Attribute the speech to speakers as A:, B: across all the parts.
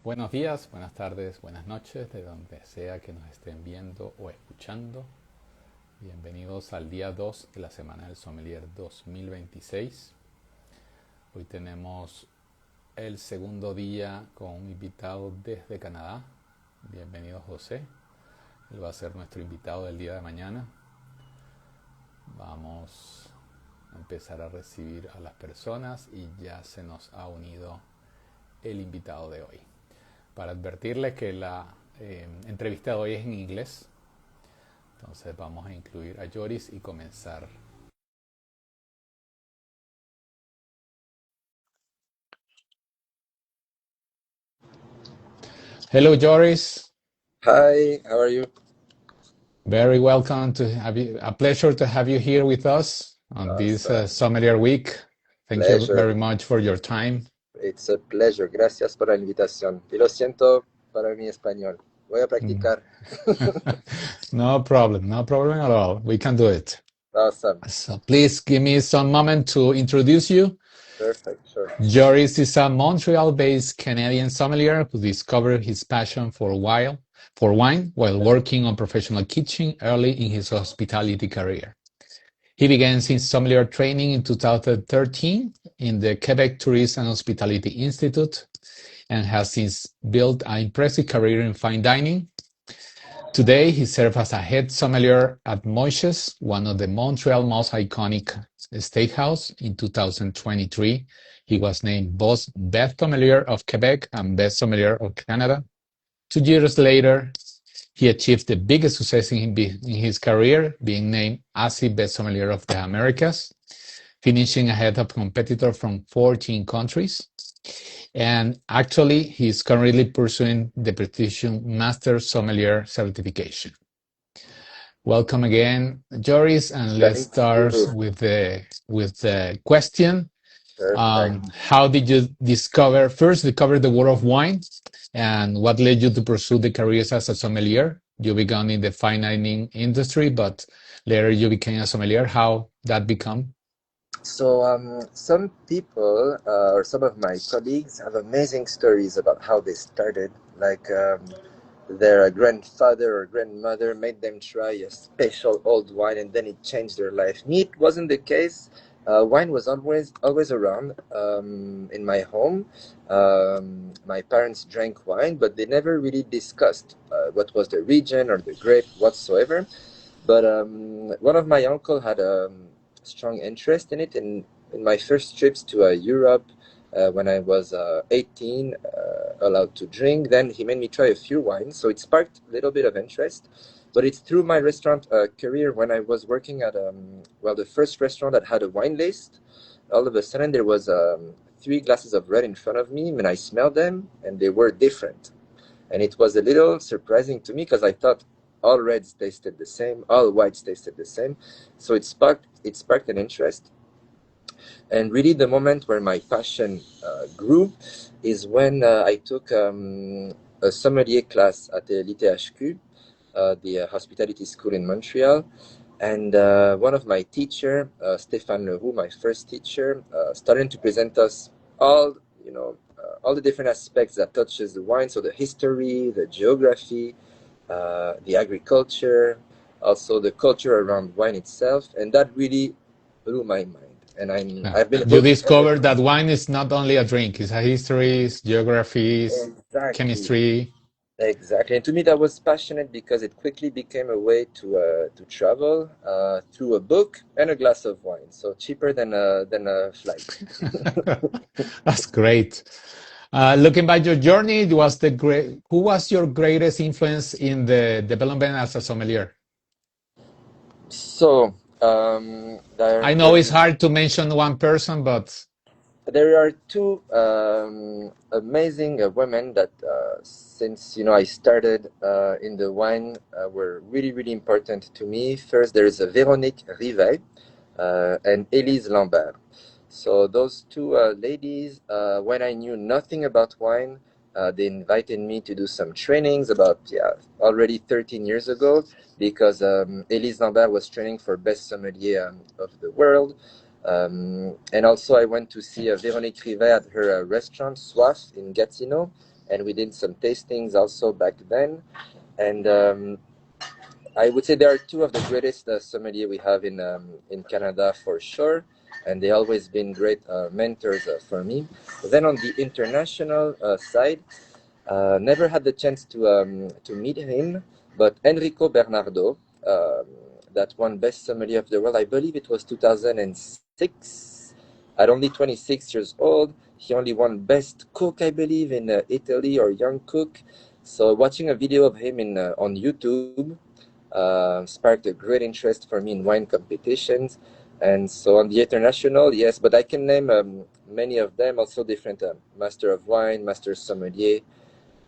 A: Buenos días, buenas tardes, buenas noches, de donde sea que nos estén viendo o escuchando. Bienvenidos al día 2 de la Semana del Sommelier 2026. Hoy tenemos el segundo día con un invitado desde Canadá. Bienvenido José. Él va a ser nuestro invitado del día de mañana. Vamos a empezar a recibir a las personas y ya se nos ha unido el invitado de hoy. Para advertirle que la entrevista de hoy es en inglés, entonces vamos a incluir a Joris y comenzar. Hello Joris,
B: Hi, how are you?
A: very welcome to have you. A pleasure to have you here with us on this
B: Awesome.
A: Sommelier Week. Thank you
B: Pleasure.
A: very much for your time.
B: It's a pleasure. Gracias por la invitación. Y lo siento para mi español. Voy a practicar.
A: No problem, no problem at all. We can do it.
B: Awesome.
A: So please give me some moment to introduce you.
B: Perfect. Sure.
A: Joris is a Montreal-based Canadian sommelier who discovered his passion for wine while working on professional kitchen early in his hospitality career. He began his sommelier training in 2013 in the Quebec Tourism and Hospitality Institute and has since built an impressive career in fine dining. Today, he serves as a head sommelier at Moishes, one of the Montreal's most iconic steakhouse. In 2023, he was named both Best Sommelier of Quebec and Best Sommelier of Canada. 2 years later, he achieved the biggest success in his career, being named ASI Best Sommelier of the Américas, finishing ahead of competitors from 14 countries. And actually, he's currently pursuing the prestigious Master Sommelier certification. Welcome again, Joris, and let's start with the question. How did you discover the world of wine, and what led you to pursue the careers as a sommelier? You began in the fine dining industry, but later you became a sommelier. How that become?
B: So, some people or some of my colleagues have amazing stories about how they started. Like their grandfather or grandmother made them try a special old wine, and then it changed their life. Me, it wasn't the case. Wine was always around in my home. My parents drank wine, but they never really discussed what was the region or the grape whatsoever. But one of my uncle had a strong interest in it. And in my first trips to Europe, when I was 18, allowed to drink, then he made me try a few wines. So it sparked a little bit of interest. But it's through my restaurant career when I was working at the first restaurant that had a wine list. All of a sudden, there was 3 glasses of red in front of me, and I smelled them, and they were different. And it was a little surprising to me because I thought all reds tasted the same, all whites tasted the same. So it sparked an interest. And really, the moment where my passion grew is when I took a sommelier class at the l'ITHQ, the hospitality school in Montreal. And one of my teacher, Stéphane Leroux, my first teacher, started to present us all the different aspects that touches the wine. So the history, the geography, the agriculture, also the culture around wine itself, and that really blew my mind. And I've been
A: You
B: hooked
A: discovered that wine is not only a drink; it's a history, it's geography, it's
B: exactly.
A: chemistry.
B: Exactly, and to me that was passionate because it quickly became a way to travel through a book and a glass of wine, so cheaper than a flight.
A: That's great. Looking back your journey, who was your greatest influence in the development as a sommelier?
B: So
A: I know it's hard to mention one person, but
B: there are two amazing women that since I started in the wine were really really important to me. First, there is a Véronique Rivet and Élise Lambert. So those two ladies, when I knew nothing about wine, they invited me to do some trainings about already 13 years ago, because Élise Lambert was training for best sommelier of the world. And also I went to see Véronique Rivet at her restaurant Soif in Gatineau, and we did some tastings also back then. And I would say there are two of the greatest sommelier we have in Canada for sure, and they always been great mentors for me. Then on the international side, never had the chance to meet him, but Enrico Bernardo, that won Best Sommelier of the World, I believe it was 2006. At only 26 years old, he only won Best Cook, I believe, in Italy, or Young Cook. So watching a video of him on YouTube sparked a great interest for me in wine competitions. And so on the international, yes, but I can name many of them, also different Master of Wine, Master Sommelier,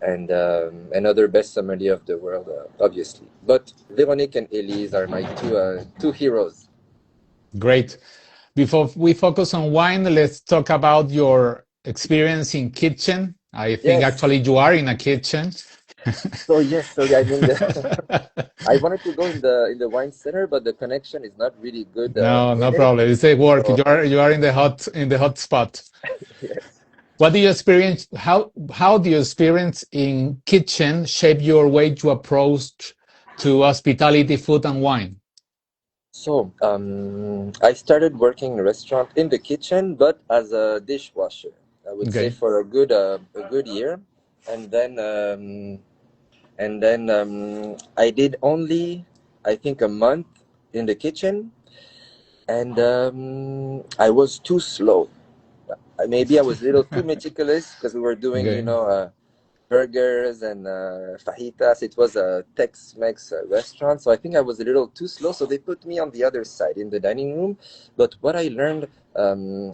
B: and other best sommelier of the world, obviously. But Veronique and Elise are my two heroes.
A: Great. Before we focus on wine, let's talk about your experience in kitchen. I think
B: Yes.
A: actually you are in a kitchen.
B: So yes, sorry, I mean, I wanted to go in the wine center, but the connection is not really good
A: No, no
B: in it.
A: problem. It's a work.
B: So
A: You are in the hot spot.
B: yes.
A: What do you experience? How do you experience in kitchen shape your way to approach to hospitality, food, and wine?
B: So I started working in a restaurant in the kitchen, but as a dishwasher. I would say
A: Okay.
B: for a good year, and then I did only, I think, a month in the kitchen, and I was too slow. Maybe I was a little too meticulous because we were doing,
A: Okay.
B: burgers and fajitas. It was a Tex-Mex restaurant, so I think I was a little too slow. So they put me on the other side in the dining room. But what I learned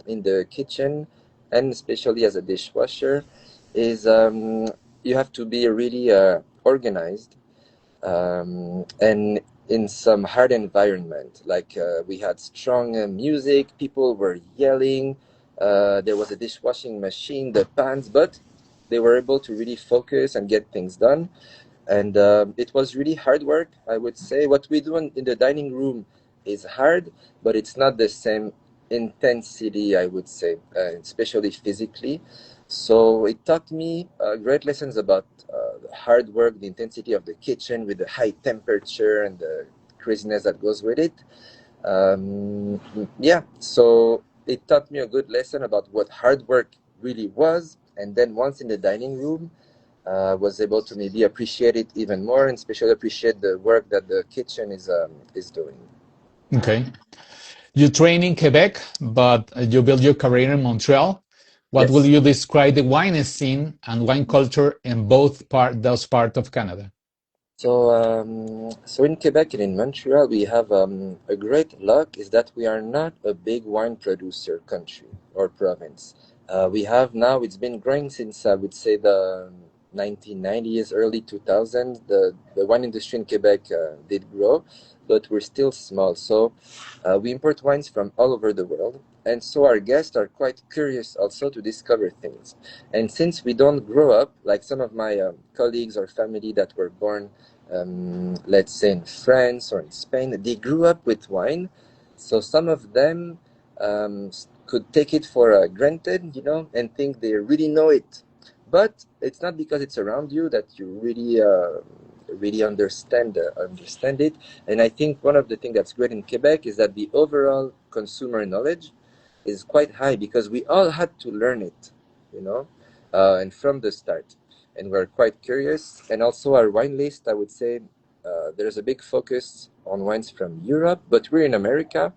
B: in the kitchen, and especially as a dishwasher, is you have to be really organized, and in some hard environment. Like we had strong music, people were yelling. There was a dishwashing machine, the pans, but they were able to really focus and get things done. And it was really hard work, I would say. What we do in the dining room is hard, but it's not the same intensity, I would say, especially physically. So it taught me great lessons about the hard work, the intensity of the kitchen with the high temperature and the craziness that goes with it. Yeah, so it taught me a good lesson about what hard work really was. And then once in the dining room, was able to maybe appreciate it even more, and especially appreciate the work that the kitchen is doing.
A: Okay. You train in Quebec, but you built your career in Montreal. What will
B: Yes.
A: you describe the wine scene and wine culture in those parts of Canada?
B: So in Quebec and in Montreal, we have a great luck is that we are not a big wine producer country or province. We have now, it's been growing since I would say the 1990s, early 2000s. The wine industry in Quebec did grow, but we're still small. So we import wines from all over the world. And so our guests are quite curious also to discover things. And since we don't grow up, like some of my colleagues or family that were born, let's say in France or in Spain, they grew up with wine. So some of them could take it for granted, and think they really know it. But it's not because it's around you that you really understand it. And I think one of the things that's great in Quebec is that the overall consumer knowledge is quite high because we all had to learn it, and from the start. And we're quite curious. And also our wine list, I would say, there's a big focus on wines from Europe, but we're in America,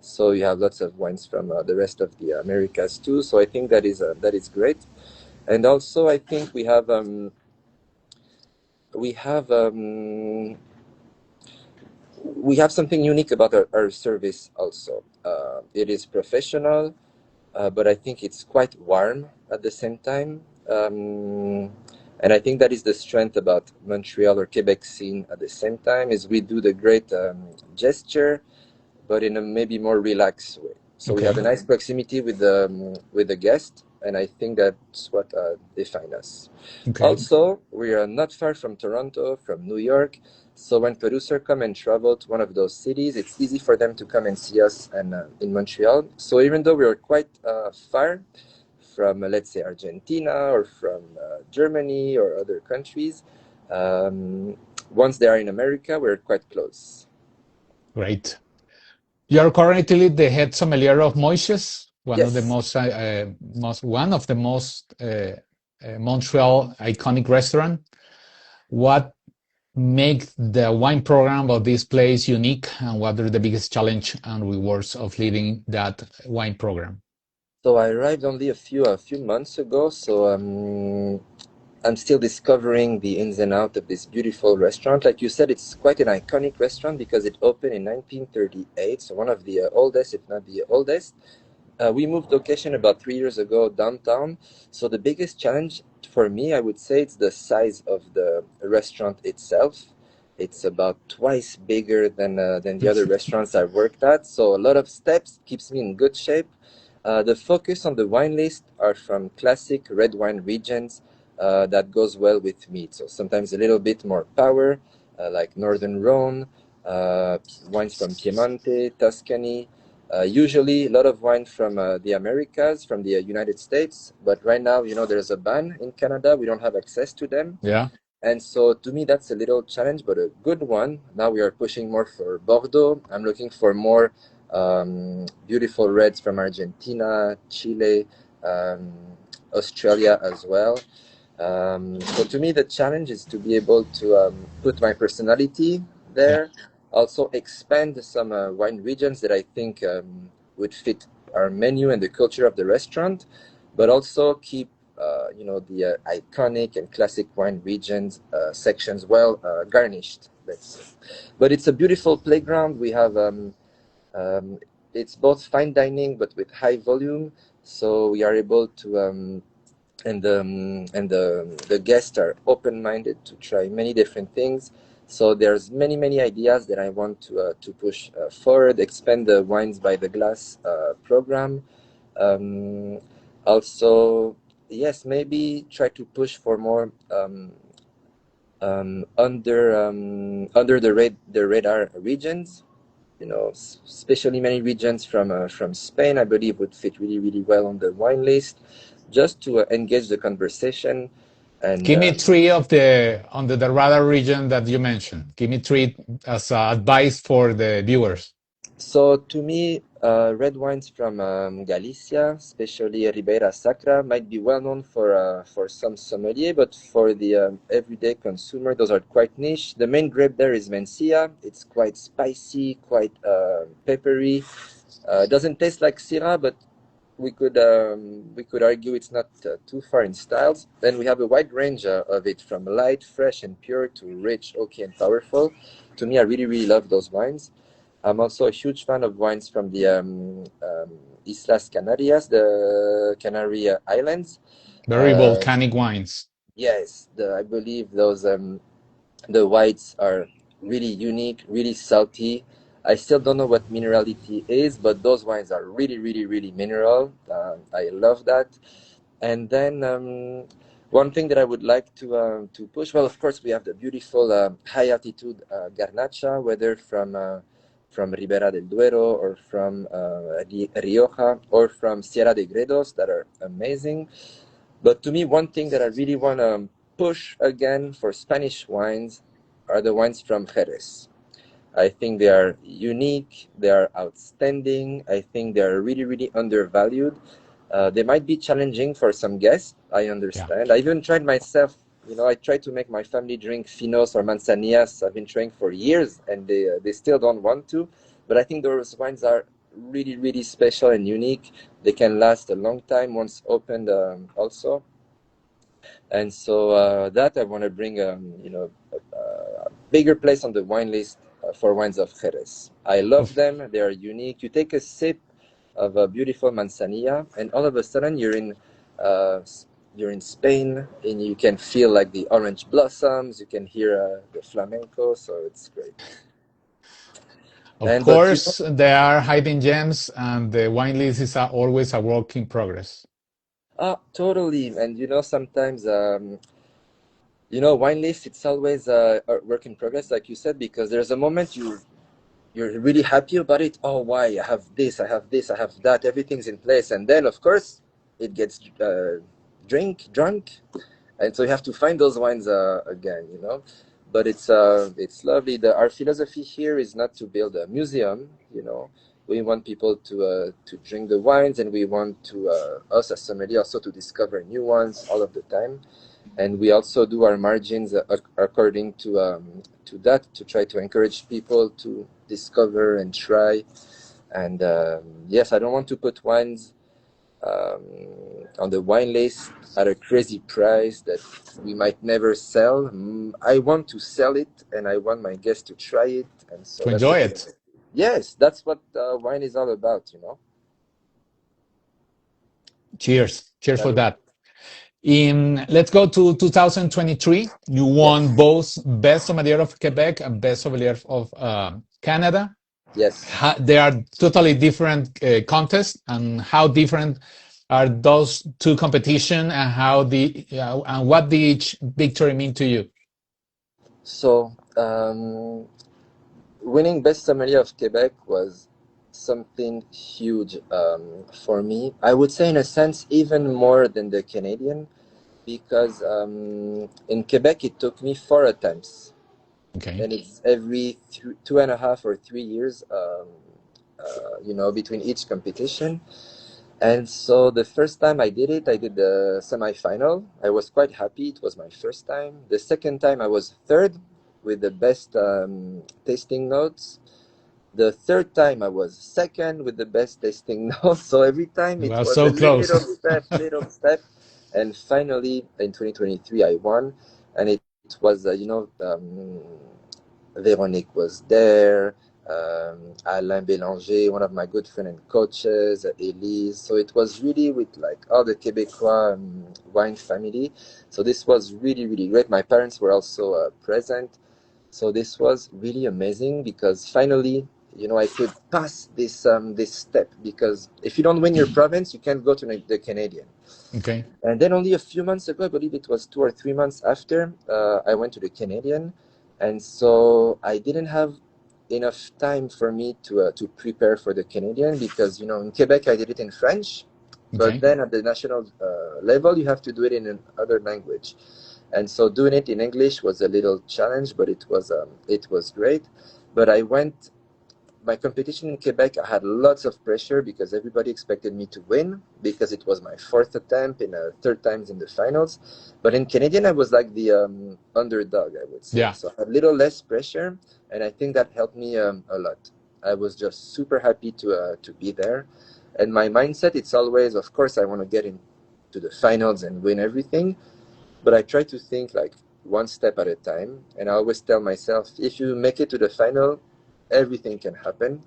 B: so you have lots of wines from the rest of the Americas too. So I think that is great. And also I think we have we have something unique about our service also. It is professional, but I think it's quite warm at the same time. And I think that is the strength about Montreal or Quebec scene at the same time is we do the great gesture, but in a maybe more relaxed way. So we have
A: Okay.
B: a nice proximity with the guest, and I think that's what defines us.
A: Okay.
B: Also, we are not far from Toronto, from New York. So when producers come and travel to one of those cities, it's easy for them to come and see us and in Montreal. So even though we are quite far from, let's say, Argentina or from Germany or other countries. Once they are in America, we're quite close.
A: Great. You are currently the head sommelier of Moishes, one of the
B: Yes.
A: most Montreal iconic restaurant. What makes the wine program of this place unique, and what are the biggest challenge and rewards of leading that wine program?
B: So I arrived only a few months ago, so I'm still discovering the ins and outs of this beautiful restaurant. Like you said, it's quite an iconic restaurant because it opened in 1938, so one of the oldest, if not the oldest. We moved location about 3 years ago downtown. So the biggest challenge for me, I would say, it's the size of the restaurant itself. It's about twice bigger than the other restaurants I've worked at. So a lot of steps keeps me in good shape. The focus on the wine list are from classic red wine regions that goes well with meat. So sometimes a little bit more power, like Northern Rhone, wines from Piemonte, Tuscany. Usually a lot of wine from the Americas, from the United States. But right now, there's a ban in Canada. We don't have access to them.
A: Yeah.
B: And so to me, that's a little challenge, but a good one. Now we are pushing more for Bordeaux. I'm looking for more beautiful reds from Argentina, Chile, Australia as well. So to me, the challenge is to be able to put my personality there, also expand some wine regions that I think would fit our menu and the culture of the restaurant, but also keep the iconic and classic wine regions sections well garnished, let's say. But it's a beautiful playground. We have it's both fine dining but with high volume, so we are able to and the guests are open-minded to try many different things. So there's many ideas that I want to push forward, expand the wines by the glass program. Also, yes, maybe try to push for more under the radar regions. Especially many regions from Spain, I believe, would fit really well on the wine list, just to engage the conversation. And
A: Give me three of the under the radar region that you mentioned. Give me three as advice for the viewers.
B: so to me, red wines from Galicia, especially Ribeira Sacra, might be well known for some sommelier, but for the everyday consumer, those are quite niche. The main grape there is Mencia. It's quite spicy, quite peppery. It doesn't taste like Syrah, but we could argue it's not too far in styles. Then we have a wide range of it, from light, fresh, and pure to rich, oaky, and powerful. To me, I really love those wines. I'm also a huge fan of wines from the Islas Canarias, the Canary Islands.
A: Very volcanic wines.
B: Yes, I believe those the whites are really unique, really salty. I still don't know what minerality is, but those wines are really mineral. I love that. And then one thing that I would like to push, well, of course, we have the beautiful high altitude Garnacha, whether from Ribera del Duero or from Rioja or from Sierra de Gredos, that are amazing. But to me, one thing that I really want to push again for Spanish wines are the wines from Jerez. I think they are unique, they are outstanding. I think they are really undervalued. They might be challenging for some guests, I understand. I even tried myself, I tried to make my family drink Finos or Manzanillas. I've been trying for years, and they still don't want to. But I think those wines are really special and unique. They can last a long time once opened also. And so that I want to bring a bigger place on the wine list for wines of Jerez. I love them. They are unique. You take a sip of a beautiful manzanilla, and all of a sudden you're in Spain, and you can feel like the orange blossoms. You can hear the flamenco, so it's great.
A: Of course, there are hidden gems, and the wine list is always a work in progress.
B: Totally. And sometimes wine list, it's always a work in progress, like you said, because there's a moment you're really happy about it. Oh, why? I have this, I have that, everything's in place. And then, of course, it gets drunk, and so you have to find those wines again, you know. But it's lovely. Our philosophy here is not to build a museum, you know. We want people to drink the wines, and we want to us as sommelier also to discover new ones all of the time. And we also do our margins according to that, to try to encourage people to discover and try. And yes, I don't want to put wines um, on the wine list at a crazy price that we might never sell. I want to sell it, and I want my guests to try it, and so
A: To
B: that's the
A: enjoy it.
B: philosophy. Yes, that's what wine is all about, you know.
A: Cheers. Cheers
B: That
A: for
B: is,
A: that. Let's go to 2023. You won
B: yes,
A: both Best Sommelier of Quebec and Best Sommelier of Canada.
B: yes.
A: They are totally different contests, and how different are those two competition, and how and what did each victory mean to you?
B: So winning Best Sommelier of Quebec was something huge for me. I would say, in a sense, even more than the Canadian, because in Quebec it took me 4 attempts,
A: Okay.
B: and it's every 2.5 or 3 years, you know, between each competition. And so the first time I did it, I did the semi-final. I was quite happy. It was my first time. The second time I was third with the best tasting notes. The third time I was second with the best tasting notes. So every time
A: You
B: it
A: are
B: was a
A: so close.
B: little step, little step. And finally in 2023 I won. And it was, Véronique was there, Alain Bélanger, one of my good friends and coaches, Elise. So it was really with like all the Quebecois wine family. So this was really, really great. My parents were also present. So this was really amazing because finally, you know, I could pass this step, because if you don't win your province, you can't go to the Canadian.
A: Okay.
B: And then only a few months ago, I believe it was 2 or 3 months after, I went to the Canadian, and so I didn't have enough time for me to prepare for the Canadian, because, you know, in Quebec I did it in French, but
A: Okay.
B: then at the national level you have to do it in another language, and so doing it in English was a little challenge, but it was great. But I went my competition in Quebec, I had lots of pressure because everybody expected me to win, because it was my fourth attempt in third times in the finals. But in Canadian, I was like the underdog, I would say.
A: Yeah.
B: So I had a little less pressure, and I think that helped me a lot. I was just super happy to be there, and my mindset, it's always, of course, I want to get into the finals and win everything, but I try to think like one step at a time, and I always tell myself, if you make it to the final, everything can happen.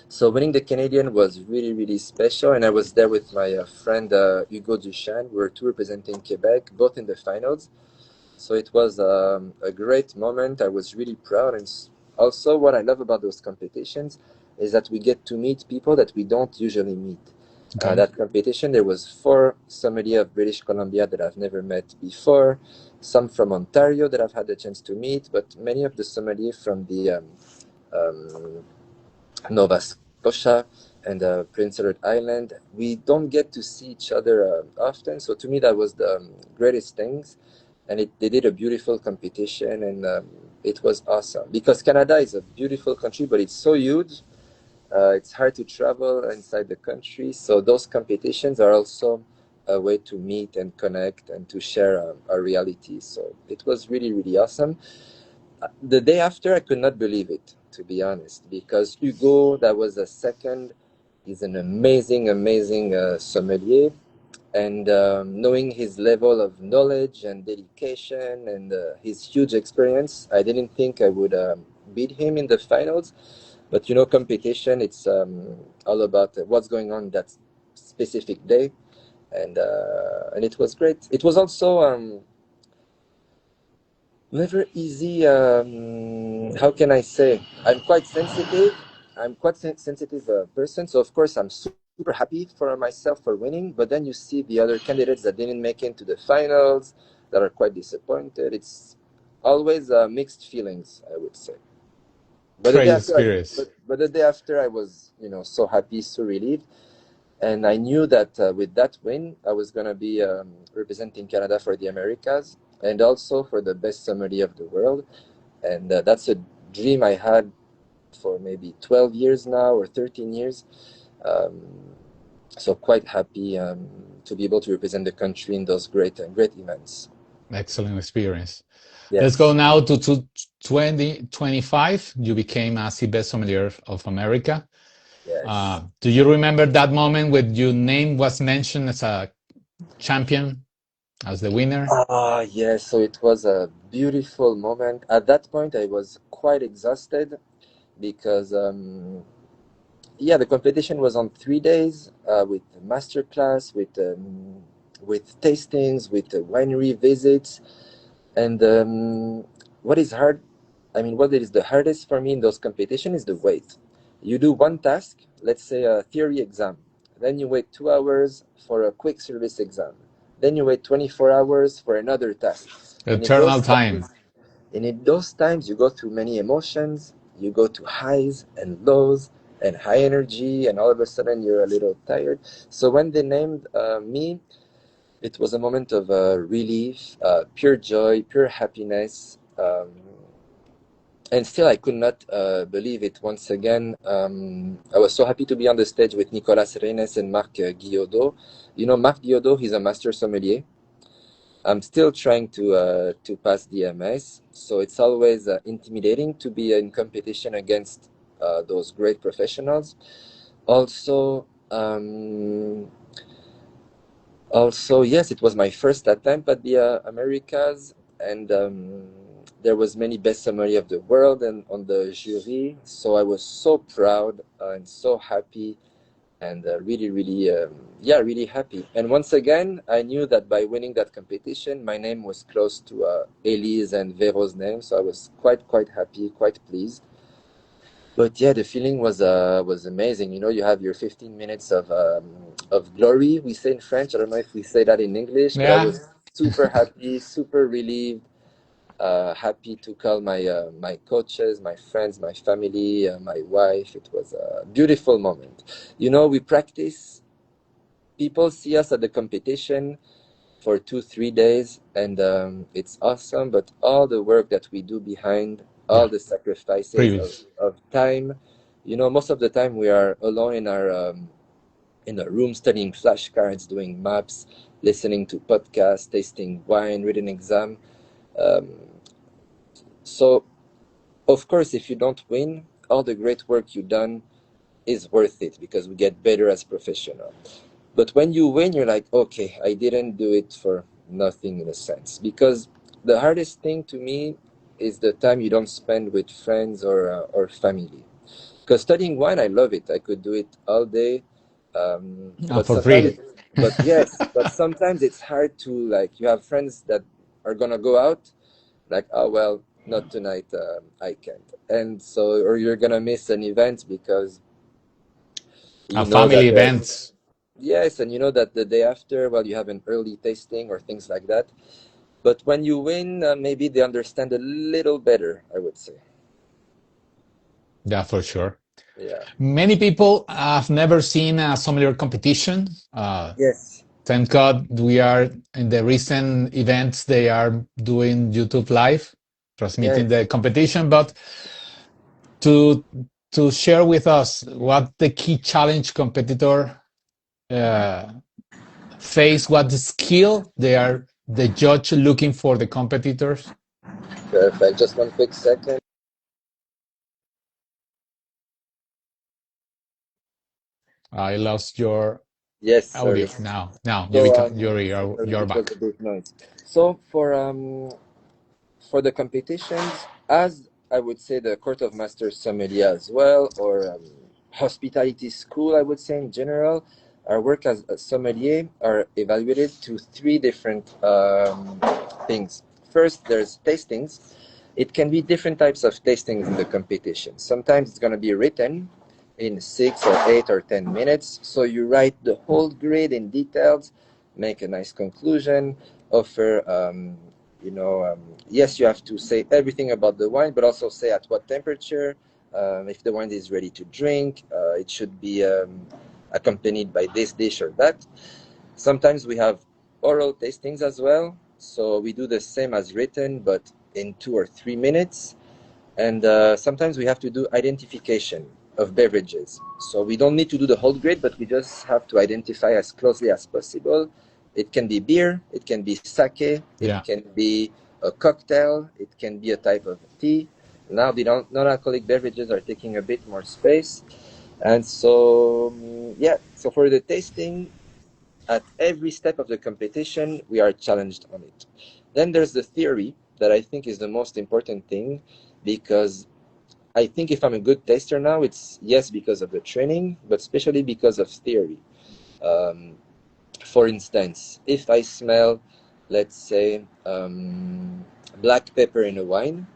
B: So winning the Canadian was really, really special, and I was there with my friend Hugo Duchan. We were two representing Quebec, both in the finals. So it was a great moment. I was really proud, and also what I love about those competitions is that we get to meet people that we don't usually meet.
A: Okay.
B: That competition, there was 4 sommeliers of British Columbia that I've never met before, some from Ontario that I've had the chance to meet, but many of the sommeliers from the um, Nova Scotia and Prince Edward Island. We don't get to see each other often, so to me that was the greatest things. And they did a beautiful competition, and it was awesome, because Canada is a beautiful country, but it's so huge. It's hard to travel inside the country, so those competitions are also a way to meet and connect and to share our reality. So it was really, really awesome. The day after, I could not believe it, to be honest, because Hugo, that was a second, is an amazing, amazing sommelier. And knowing his level of knowledge and dedication and his huge experience, I didn't think I would beat him in the finals. But you know, competition, it's all about what's going on that specific day. And it was great. It was also never easy. How can I say? I'm quite sensitive. I'm quite sensitive person. So of course I'm super happy for myself for winning. But then you see the other candidates that didn't make it to the finals, that are quite disappointed. It's always mixed feelings, I would say. But the day
A: Crazy
B: after,
A: experience.
B: but the day after, I was, you know, so happy, so relieved. And I knew that with that win, I was going to be representing Canada for the Americas and also for the best sommelier of the world. And that's a dream I had for maybe 12 years now or 13 years. Um, so quite happy to be able to represent the country in those great events.
A: Excellent experience. Let's go
B: Yes.
A: now to 2025. You became as the best sommelier of America.
B: Yes.
A: Do you remember that moment when your name was mentioned as a champion, as the winner?
B: Ah, yes. So it was a beautiful moment. At that point, I was quite exhausted because yeah, the competition was on 3 days with masterclass, with tastings, with winery visits, and what is hard, I mean, what is the hardest for me in those competitions is the wait. You do one task, let's say a theory exam, then you wait 2 hours for a quick service exam, then you wait 24 hours for another task, and in
A: Eternal time.
B: those times, you go through many emotions. You go to highs and lows and high energy, and all of a sudden you're a little tired. So when they named me, it was a moment of relief, pure joy, pure happiness. And still, I could not believe it once again. I was so happy to be on the stage with Nicolas Reines and Marc Guillodeau. You know, Marc Guillodeau, he's a master sommelier. I'm still trying to pass the MS, so it's always intimidating to be in competition against those great professionals. Also, yes, it was my first attempt at the Americas, and there was many best sommelier of the world and on the jury. So I was so proud and so happy and really, yeah, really happy. And once again, I knew that by winning that competition, my name was close to Elise and Vero's name, so I was quite happy, quite pleased. But yeah, the feeling was amazing. You know, you have your 15 minutes of glory. We say in French. I don't know if we say that in English, but I
A: Yeah.
B: was super happy, super relieved, happy to call my coaches, my friends, my family, my wife. It was a beautiful moment. You know, we practice. People see us at the competition for 2 3 days, and it's awesome. But all the work that we do behind, all
A: Yeah.
B: the sacrifices
A: Previous.
B: of time. You know, most of the time we are alone in a room studying flashcards, doing maps, listening to podcasts, tasting wine, reading exam. Um, so of course, if you don't win, all the great work you've done is worth it because we get better as professional. But when you win, you're like, okay, I didn't do it for nothing in a sense. Because the hardest thing to me is the time you don't spend with friends or family. Because studying wine, I love it. I could do it all day. But
A: For
B: sometimes,
A: free.
B: but yes, but sometimes it's hard to like. You have friends that are gonna go out, like, oh well, not tonight. I can't, and so or you're gonna miss an event because
A: A
B: you know
A: family
B: that
A: events.
B: yes, and you know that the day after, well, you have an early tasting or things like that. But when you win, maybe they understand a little better, I would say.
A: Yeah, for sure.
B: Yeah.
A: Many people have never seen a sommelier competition.
B: Yes.
A: Thank God we are in the recent events, they are doing YouTube live, transmitting
B: Yes.
A: the competition. But to to share with us what the key challenge competitor uh, face, what the skill they are the judge looking for the competitors.
B: Perfect. Just one quick second.
A: I lost your
B: Yes,
A: audio
B: sorry.
A: now. Now you
B: So
A: become you're
B: it was a
A: back.
B: bit noise. So for the competitions, as I would say, the Court of Masters Sommelier as well, or hospitality school, I would say in general, our work as a sommelier are evaluated to three different things. First, there's tastings. It can be different types of tastings in the competition. Sometimes it's going to be written in 6 or 8 or 10 minutes. So you write the whole grid in details, make a nice conclusion, offer yes, you have to say everything about the wine, but also say at what temperature, if the wine is ready to drink. It should be accompanied by this dish or that. Sometimes we have oral tastings as well. So we do the same as written, but in 2 or 3 minutes. And sometimes we have to do identification of beverages. So we don't need to do the whole grade, but we just have to identify as closely as possible. It can be beer, it can be sake, it can be a cocktail, it can be a type of tea. Now the non-alcoholic beverages are taking a bit more space. And so, so for the tasting, at every step of the competition, we are challenged on it. Then there's the theory that I think is the most important thing, because I think if I'm a good taster now, it's yes because of the training, but especially because of theory. For instance, if I smell, let's say, black pepper in a wine,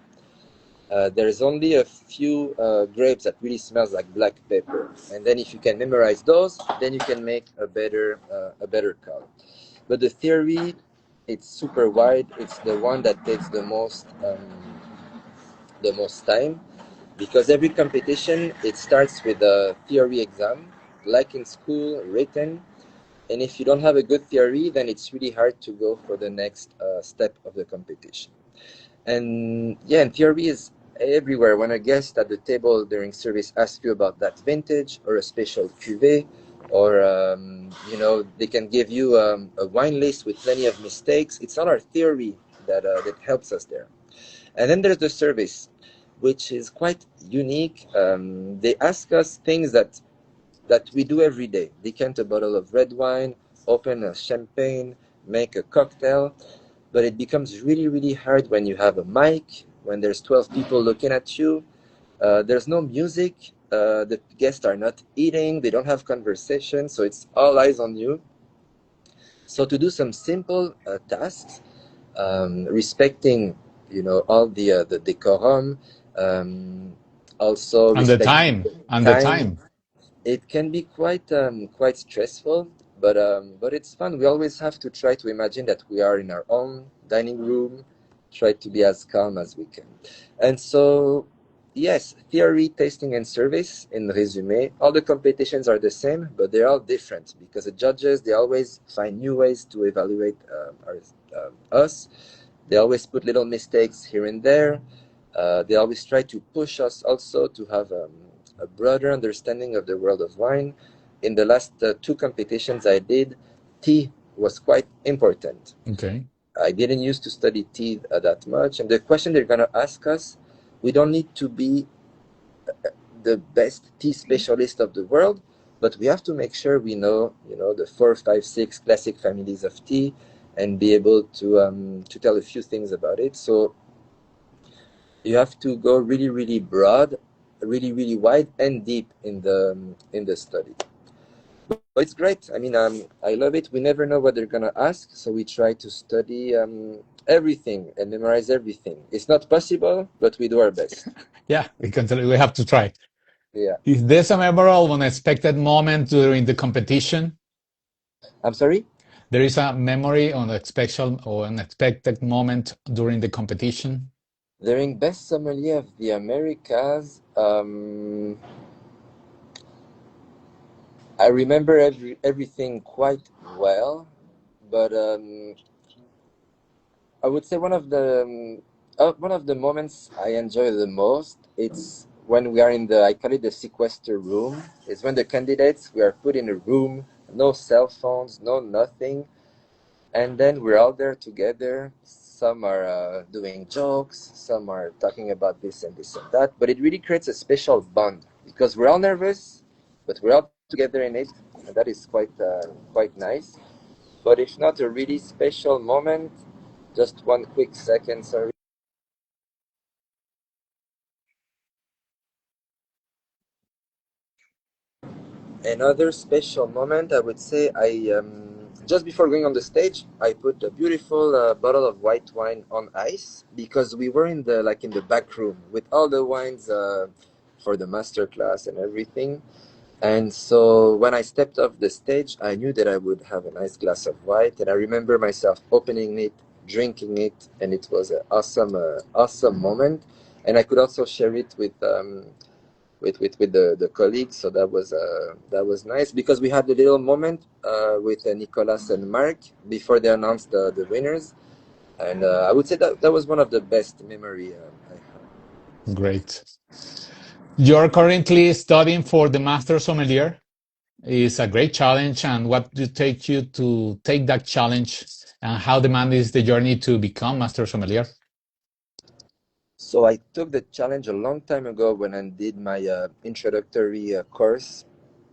B: there's only a few grapes that really smells like black pepper, and then if you can memorize those, then you can make a better call. But the theory, it's super wide. It's the one that takes the most time, because every competition, it starts with a theory exam, like in school, written. And if you don't have a good theory, then it's really hard to go for the next step of the competition. And theory is everywhere. When a guest at the table during service asks you about that vintage or a special cuvée, or they can give you a wine list with plenty of mistakes. It's not our theory that helps us there. And then there's the service, which is quite unique. They ask us things that we do every day. Decant a bottle of red wine, open a champagne, make a cocktail. But it becomes really, really hard when you have a mic, when there's 12 people looking at you. There's no music. The guests are not eating. They don't have conversation. So it's all eyes on you. So to do some simple tasks, respecting, all the decorum, also
A: and the
B: respecting
A: time.
B: It can be quite stressful, but it's fun. We always have to try to imagine that we are in our own dining room, try to be as calm as we can. And so, yes, theory, tasting, and service, in resume, all the competitions are the same, but they're all different, because the judges, they always find new ways to evaluate us. They always put little mistakes here and there. They always try to push us also to have a broader understanding of the world of wine. In the last 2 competitions I did, tea was quite important.
A: Okay.
B: I didn't used to study tea that much, and the question they're going to ask us, we don't need to be the best tea specialist of the world, but we have to make sure we know, the 4, 5, 6 classic families of tea, and be able to tell a few things about it. So you have to go really, really broad, really, really wide and deep in the study. But it's great. I mean, I love it. We never know what they're gonna ask, so we try to study everything and memorize everything. It's not possible, but we do our best.
A: Yeah, we have to try.
B: Yeah.
A: Is there a memorable, unexpected moment during the competition?
B: I'm sorry?
A: There is a memory on a special or unexpected moment during the competition?
B: During Best Sommelier of the Americas, I remember everything quite well, but I would say one of the moments I enjoy the most, it's when we are in I call it the sequester room. It's when the candidates, we are put in a room, no cell phones, no nothing, and then we're all there together. Some are doing jokes, some are talking about this and that, but it really creates a special bond, because we're all nervous, but we're all together in it, and that is quite nice. But if not a really special moment, just one quick second, sorry. Another special moment, I would say, I just before going on the stage, I put a beautiful bottle of white wine on ice, because we were in the back room with all the wines for the master class and everything. And so when I stepped off the stage, I knew that I would have a nice glass of white, and I remember myself opening it, drinking it, and it was an awesome moment. And I could also share it with with the colleagues. So that was nice because we had a little moment with Nicolas and Mark before they announced the winners, and I would say that was one of the best memory I have.
A: Great. You're currently studying for the Master Sommelier. It's a great challenge. And what did take you to take that challenge, and how demanding is the journey to become Master Sommelier?
B: So I took the challenge a long time ago when I did my introductory course,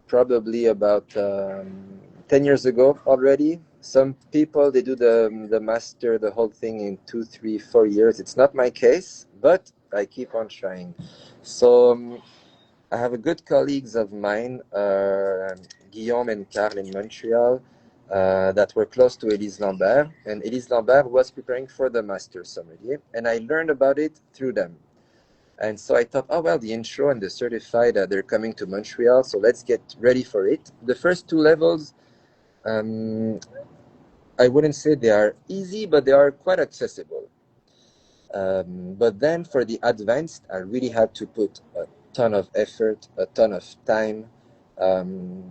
B: probably about 10 years ago already. Some people, they do the master, the whole thing in 2, 3, 4 years. It's not my case, but I keep on trying. So I have a good colleagues of mine, Guillaume and Carl in Montreal, that were close to Elise Lambert. And Elise Lambert was preparing for the Master Sommelier, and I learned about it through them. And so I thought, oh, well, the intro and the certified, they're coming to Montreal, so let's get ready for it. The first two levels, um, I wouldn't say they are easy, but they are quite accessible. But then for the advanced, I really had to put a ton of effort, a ton of time. Um,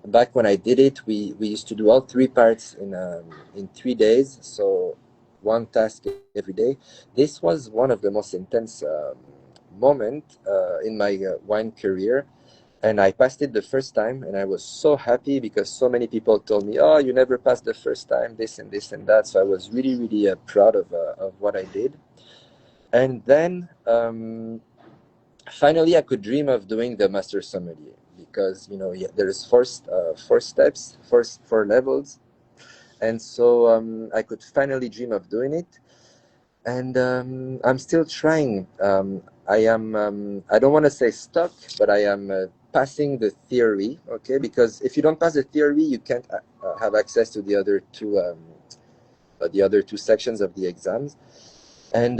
B: Back when I did it, we used to do all three parts in 3 days, so one task every day. This was one of the most intense moment in my wine career, and I passed it the first time, and I was so happy because so many people told me, "Oh, you never passed the first time, this and this and that." So I was really, really proud of what I did. And then finally, I could dream of doing the master sommelier because yeah, there's four steps, four levels, and so I could finally dream of doing it. And I'm still trying. I am. I don't want to say stuck, but I am passing the theory. Okay, because if you don't pass the theory, you can't have access to the other two sections of the exams. And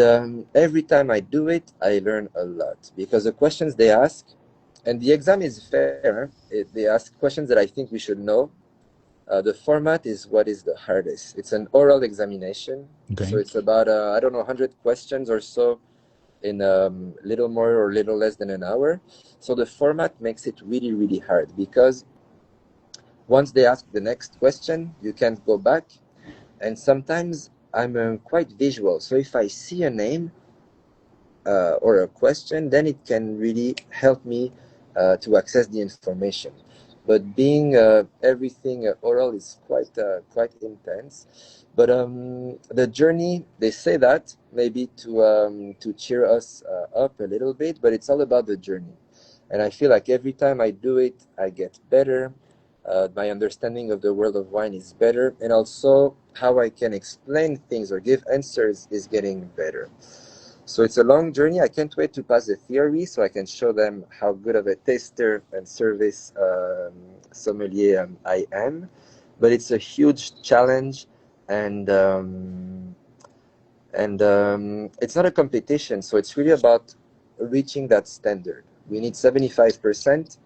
B: every time I do it, I learn a lot because the questions they ask, and the exam is fair. They ask questions that I think we should know. The format is what is the hardest. It's an oral examination, so
A: Okay.
B: it's about I don't know 100 questions or so in little more or little less than an hour. So the format makes it really really hard because once they ask the next question, you can't go back, and sometimes I'm quite visual. So if I see a name or a question, then it can really help me to access the information. But being everything oral is quite intense. But the journey, they say that maybe to cheer us up a little bit, but it's all about the journey. And I feel like every time I do it, I get better. My understanding of the world of wine is better, and also how I can explain things or give answers is getting better. So it's a long journey. I can't wait to pass the theory so I can show them how good of a taster and service sommelier I am. But it's a huge challenge, and it's not a competition. So it's really about reaching that standard. We need 75%,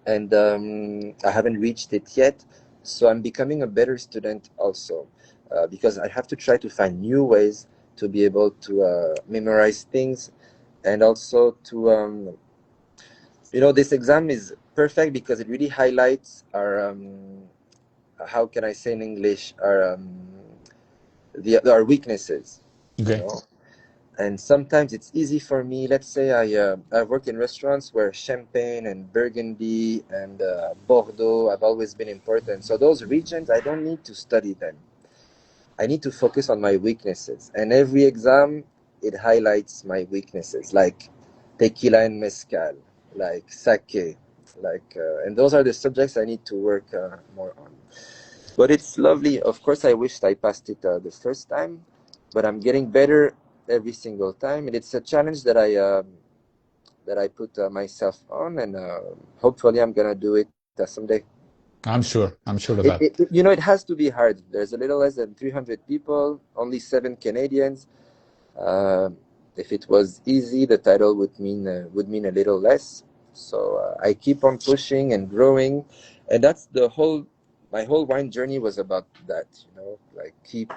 B: and I haven't reached it yet. So I'm becoming a better student also, because I have to try to find new ways to be able to memorize things, and also to this exam is perfect because it really highlights our how can I say in English, our weaknesses, you
A: Okay.
B: know. And sometimes it's easy for me. Let's say I work in restaurants where Champagne and Burgundy and Bordeaux have always been important. So those regions, I don't need to study them. I need to focus on my weaknesses. And every exam, it highlights my weaknesses, like tequila and mezcal, like sake, and those are the subjects I need to work more on. But it's lovely. Of course, I wished I passed it the first time, but I'm getting better every single time, and it's a challenge that I put myself on, and hopefully I'm gonna do it someday.
A: I'm sure. I'm sure of
B: It,
A: that.
B: it it has to be hard. There's a little less than 300 people, only 7 Canadians. Uh, if it was easy, the title would mean a little less. So I keep on pushing and growing, and that's my whole wine journey was about that. Like keep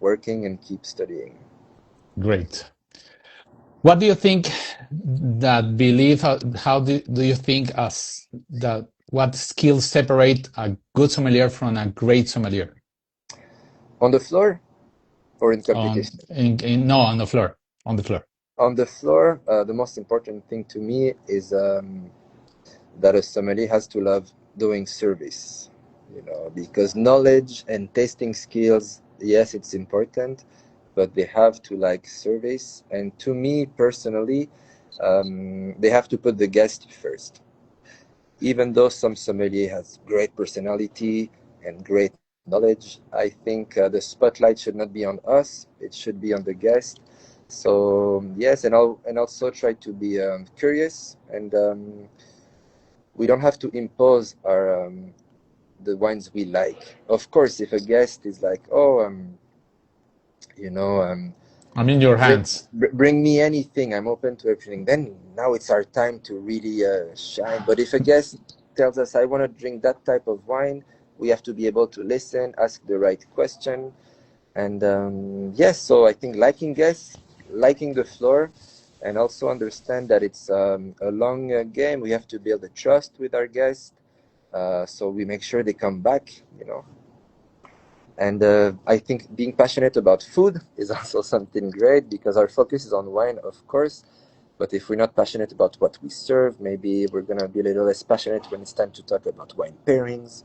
B: working and keep studying.
A: Great. What do you think that believe? How do you think us that what skills separate a good sommelier from a great sommelier?
B: On the floor or in
A: On
B: competition?
A: no, on the floor, on the floor.
B: On the floor, the most important thing to me is that a sommelier has to love doing service, because knowledge and tasting skills, yes, it's important, but they have to like service. And to me personally, they have to put the guest first. Even though some sommelier has great personality and great knowledge, I think the spotlight should not be on us. It should be on the guest. So yes, and also try to be curious, and we don't have to impose our the wines we like. Of course, if a guest is like, oh, you know,
A: I'm in your
B: bring,
A: hands.
B: bring me anything, I'm open to everything, then now it's our time to really shine. But if a guest tells us, I want to drink that type of wine, we have to be able to listen, ask the right question. And yes, so I think liking guests, liking the floor, and also understand that it's a long game. We have to build a trust with our guests, so we make sure they come back. And I think being passionate about food is also something great, because our focus is on wine, of course. But if we're not passionate about what we serve, maybe we're going to be a little less passionate when it's time to talk about wine pairings.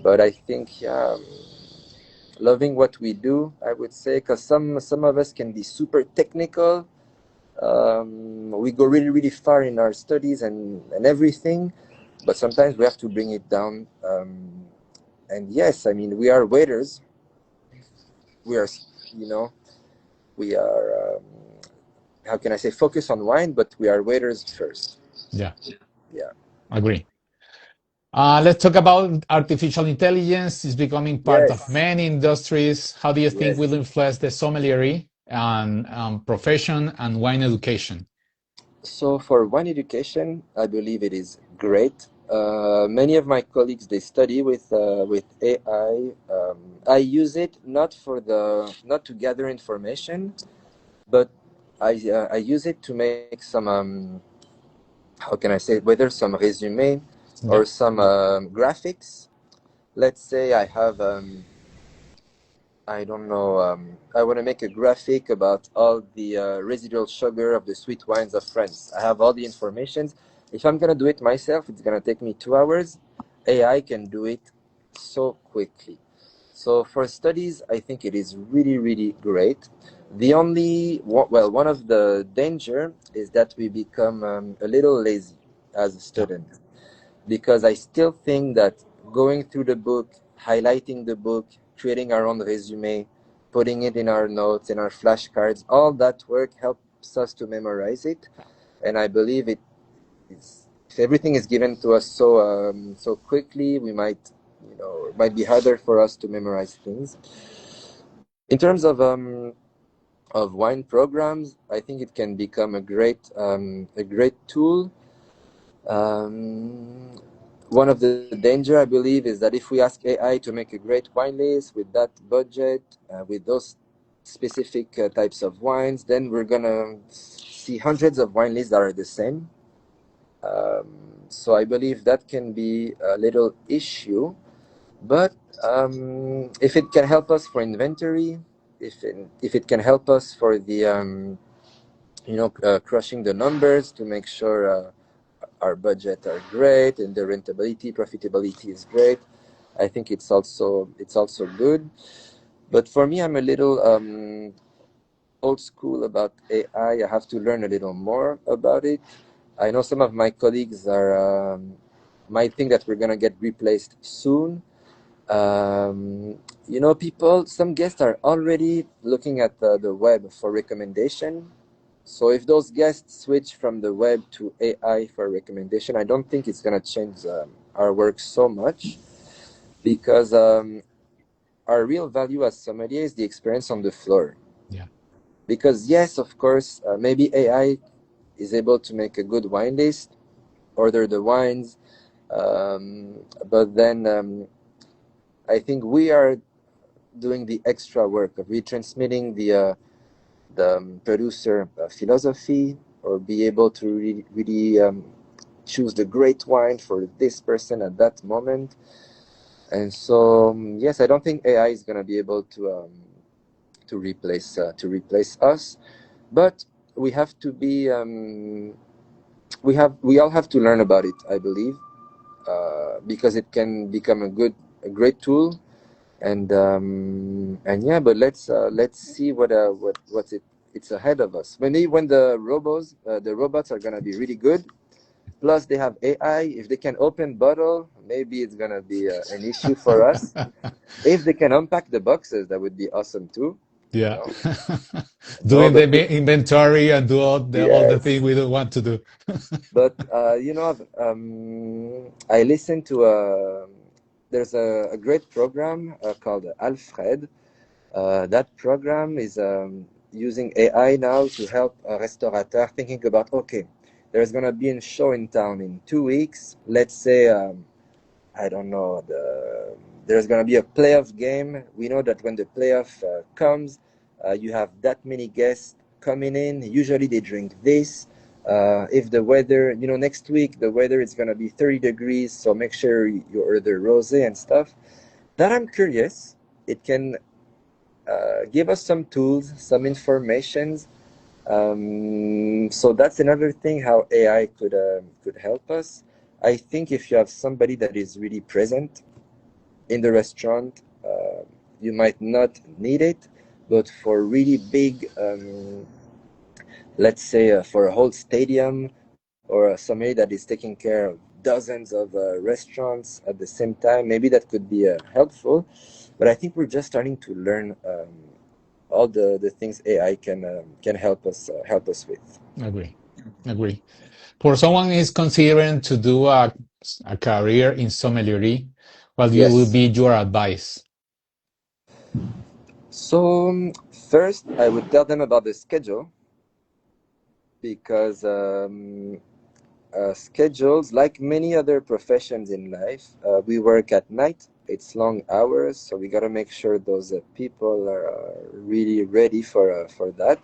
B: But I think, yeah, loving what we do, I would say, because some of us can be super technical. We go really, really far in our studies and everything, but sometimes we have to bring it down. And yes, I mean, we are waiters. We are, you know, we are, how can I say, focus on wine, but we are waiters first.
A: Yeah,
B: Yeah.
A: agree. Let's talk about artificial intelligence. It's becoming part of
B: Yes.
A: many industries. How do you think will
B: Yes.
A: influence the sommelier and profession and wine education?
B: So for wine education, I believe it is great. Many of my colleagues, they study with AI. I use it not to gather information, but I use it to make some how can I say it, whether some resume
A: Yeah,
B: or some graphics. Let's say I have I don't know. I want to make a graphic about all the residual sugar of the sweet wines of France. I have all the information. If I'm gonna do it myself, it's gonna take me 2 hours. AI can do it so quickly. So for studies, I think it is really, really great. One of the danger is that we become a little lazy as a
A: yeah,
B: student, because I still think that going through the book, highlighting the book, creating our own resume, putting it in our notes, in our flashcards, all that work helps us to memorize it. And I believe if everything is given to us so quickly, it might be harder for us to memorize things. In terms of wine programs, I think it can become a great tool. Um, One of the danger, I believe, is that if we ask AI to make a great wine list with that budget, with those specific types of wines, then we're gonna see hundreds of wine lists that are the same. So I believe that can be a little issue. But if it can help us for inventory, if it can help us for the crushing the numbers to make sure our budget are great and the rentability, profitability is great, I think it's also good. But for me, I'm a little old school about AI. I have to learn a little more about it. I know some of my colleagues might think that we're gonna get replaced soon. Some guests are already looking at the web for recommendation. So if those guests switch from the web to AI for recommendation, I don't think it's gonna change our work so much, because our real value as sommelier is the experience on the floor.
A: yeah.
B: Because yes, of course, maybe AI is able to make a good wine list, order the wines, but then I think we are doing the extra work of retransmitting the producer philosophy, or be able to really choose the great wine for this person at that moment. And so, yes, I don't think AI is going to be able to replace us, but we have to be we all have to learn about it, I believe, because it can become a great tool. And yeah, but let's see what's it's ahead of us. When the robots are gonna be really good. Plus, they have AI. If they can open bottle, maybe it's gonna be an issue for us. If they can unpack the boxes, that would be awesome too. You
A: Yeah.
B: know, no,
A: Doing the
B: but we,
A: inventory and do all the thing
B: yes,
A: we don't want to do.
B: but I listened to there's a great program called Alfred. That program is using AI now to help a restaurateur thinking about, okay, there's going to be a show in town in 2 weeks. Let's say, I don't know, there's going to be a playoff game. We know that when the playoff comes, you have that many guests coming in. Usually they drink this. If the weather, next week, the weather is going to be 30 degrees, so make sure you order rosé and stuff. That I'm curious. It can give us some tools, some informations. So that's another thing how AI could help us. I think if you have somebody that is really present in the restaurant, you might not need it, but for really big, let's say for a whole stadium or somebody that is taking care of dozens of restaurants at the same time, maybe that could be helpful. But I think we're just starting to learn all the things AI can help us with.
A: Agree. Agree. For someone is considering to do a career in sommelier, what you will
B: Yes.
A: be your advice?
B: So first, I would tell them about the schedule because schedules, like many other professions in life, we work at night. It's long hours, so we got to make sure those people are really ready for that.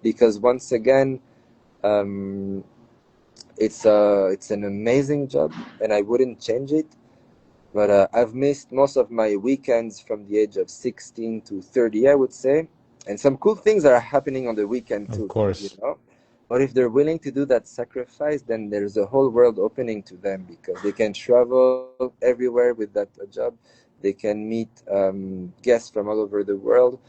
B: Because once again, um, it's an amazing job, and I wouldn't change it. But I've missed most of my weekends from the age of 16 to 30, I would say. And some cool things are happening on the weekend
A: Of
B: too,
A: course.
B: But if they're willing to do that sacrifice, then there's a whole world opening to them because they can travel everywhere with that job. They can meet guests from all over the world.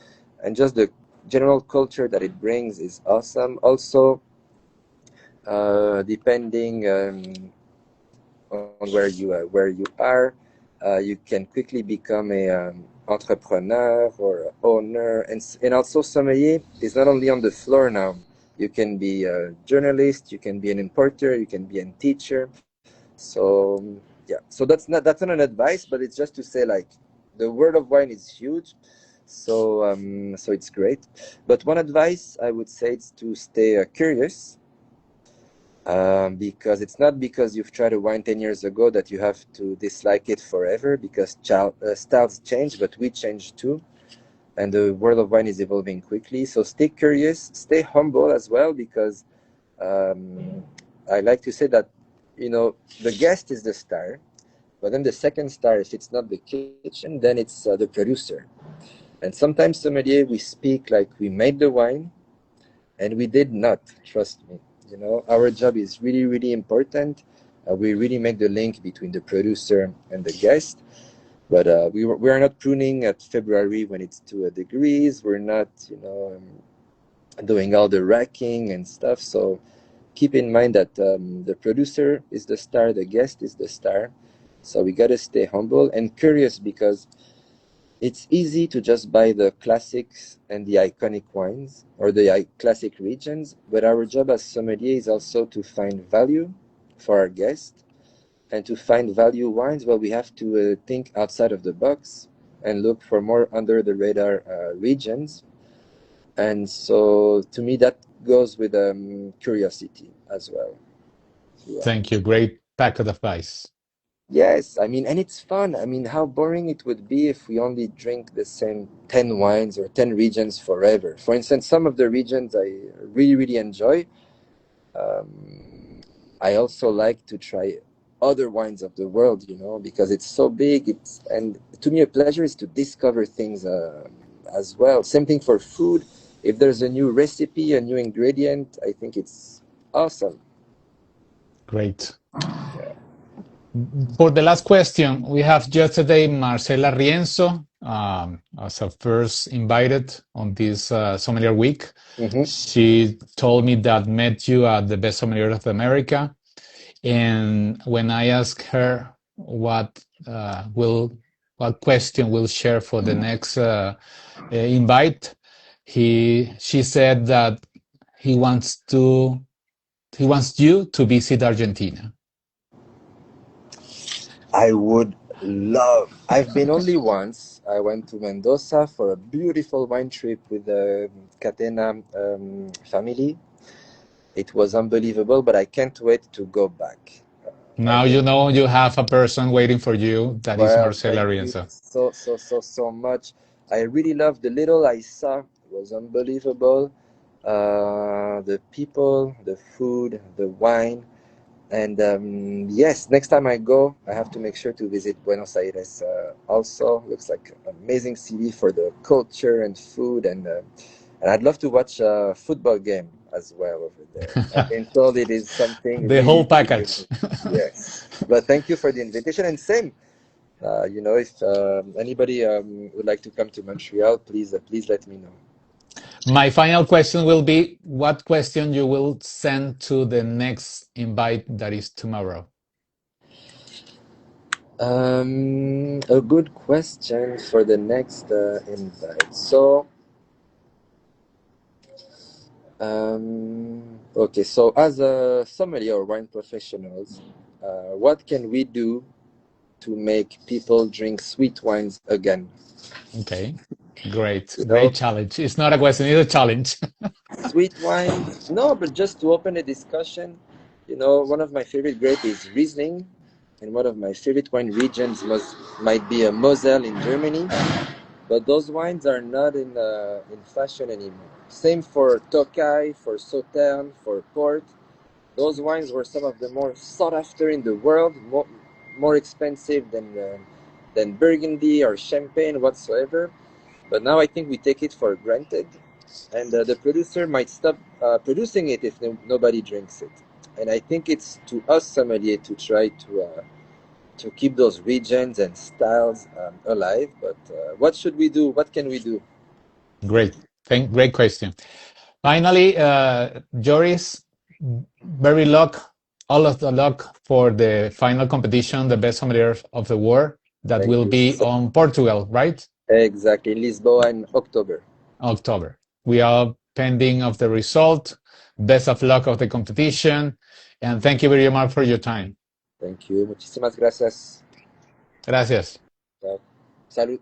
B: And just the general culture that it brings is awesome. Also, depending on where you are, you can quickly become a entrepreneur or owner, and also sommelier is not only on the floor now. You can be a journalist, you can be an importer, you can be a teacher. So yeah, so that's not an advice, but it's just to say like the world of wine is huge. So it's great. But one advice I would say is to stay curious, because it's not because you've tried a wine 10 years ago that you have to dislike it forever, because styles change, but we change too. And the world of wine is evolving quickly. So stay curious, stay humble as well, because um, I like to say that, the guest is the star, but then the second star, if it's not the kitchen, then it's the producer. And sometimes, sommelier, we speak like we made the wine, and we did not, trust me. Our job is really, really important. We really make the link between the producer and the guest. But we are not pruning at February when it's 2 degrees. We're not, doing all the racking and stuff. So keep in mind that the producer is the star, the guest is the star. So we got to stay humble and curious, because it's easy to just buy the classics and the iconic wines or the classic regions, but our job as sommelier is also to find value for our guests. And to find value wines, well, we have to think outside of the box and look for more under the radar regions. And so to me, that goes with curiosity as well. Yeah.
A: Thank you. Great pack of advice.
B: Yes, I mean, and it's fun. I mean, how boring it would be if we only drink the same 10 wines or 10 regions forever. For instance, some of the regions I really, really enjoy. I also like to try other wines of the world, because it's so big. And to me, a pleasure is to discover things as well. Same thing for food. If there's a new recipe, a new ingredient, I think it's awesome.
A: Great. For the last question, we have yesterday Marcela Rienzo as a first invited on this Sommelier Week.
B: Mm-hmm.
A: She told me that met you at the Best Sommelier of America. And when I asked her what question we'll share for the next invite, she said that he wants you to visit Argentina.
B: I would love. I've been only once. I went to Mendoza for a beautiful wine trip with the Catena family. It was unbelievable, but I can't wait to go back. I
A: Now
B: think,
A: you know you have a person waiting for you. That is
B: well,
A: Marcela
B: thank you
A: Rienzo.
B: so much. I really loved the little I saw. It was unbelievable. The people, the food, the wine. And yes, next time I go, I have to make sure to visit Buenos Aires. Also, looks like an amazing city for the culture and food, and I'd love to watch a football game as well over there. I've been told it is something
A: The whole
B: really, really
A: package.
B: unique. Yes, but thank you for the invitation. And same, if anybody would like to come to Montreal, please let me know.
A: My final question will be, what question you will send to the next invite that is tomorrow?
B: A good question for the next invite. So, okay, so as a sommelier or wine professionals, what can we do to make people drink sweet wines again?
A: Okay, great.
B: You know,
A: Great challenge. It's not a question, it's a challenge.
B: sweet wines, no, but just to open a discussion. One of my favorite grape is Riesling, and one of my favorite wine regions might be a Moselle in Germany. But those wines are not in fashion anymore. Same for Tokai, for Sauterne, for Port. Those wines were some of the more sought after in the world, more expensive than Burgundy or Champagne whatsoever. But now I think we take it for granted, and the producer might stop producing it if nobody drinks it. And I think it's to us sommelier to try to keep those regions and styles alive. But what should we do? What can we do?
A: Great. Great question. Finally, Joris, all of the luck for the final competition, the best sommelier of the world, that
B: Thank
A: will
B: you.
A: be on Portugal, right?
B: Exactly, in Lisboa in October.
A: October. We are pending of the result. Best of luck of the competition. And thank you very much for your time.
B: Thank you. Muchísimas gracias.
A: Gracias.
B: Chao. Salud.